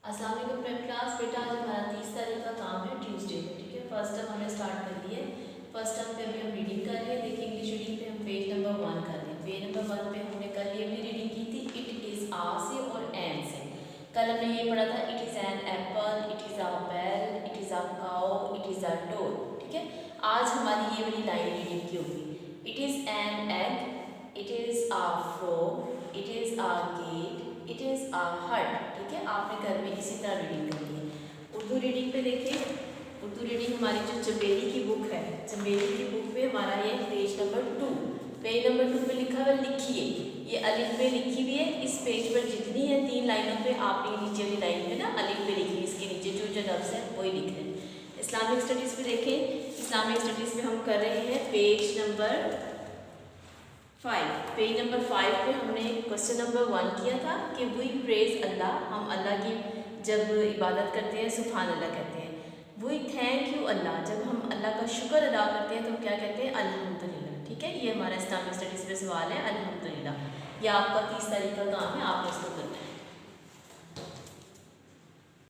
अस्सलाम वालेकुम prep class. बेटा आज हमारा 30 तारीख का काम है ट्यूसडे में, ठीक है। फर्स्ट टर्म हमने स्टार्ट कर दी है। फर्स्ट टर्म पे अभी हम रीडिंग कर रहे हैं। देखिए इंग्लिश रीडिंग पे हम पेज नंबर 1 कर रहे हैं। पेज नंबर 1 पे हमने कल ये अपनी रीडिंग की थी इट इज़ आ से और एन से। कल हमने ये पढ़ा था it is an apple, it is a bell, it is a cow, it is a door, ठीक है। आज हमारी ये वाली लाइन रीडिंग की होगी। It is an egg, it is a frog, it is a gate, it is a hut, ठीक है। आपने घर में इसी तरह रीडिंग करनी है। उर्दू रीडिंग पे देखिए, उर्दू रीडिंग हमारी जो चंबेली की बुक है, चंबेली की बुक पे हमारा ये पेज नंबर 2, पेज नंबर 2 पे लिखा हुआ लिखिए। ये अलिफ पे लिखी हुई है। इस पेज पर जितनी है 3 लाइनों पे आपने नीचे वाली लाइन पे ना अलिफ पे लिखी है, इसके नीचे जो जो लफ्ज़ है वही लिख रहे हैं। इस्लामिक स्टडीज़ पे देखें, इस्लामिक स्टडीज़ में हम कर रहे हैं पेज नंबर 5। पेज नंबर 5 पे हमने क्वेश्चन नंबर 1 किया था कि वी प्रेज अल्लाह, हम अल्लाह की जब इबादत करते हैं सुभान अल्लाह कहते हैं। वी थैंक यू अल्लाह, जब हम अल्लाह का शुक्र अदा करते हैं तो हम क्या कहते हैं अल्हम्दुलिल्लाह, ठीक है। ये हमारा इस्लामिक स्टडीज़ पे सवाल है अल्हम्दुलिल्लाह। ये आपका 30 तारीख का काम है, आपने इसको करना है।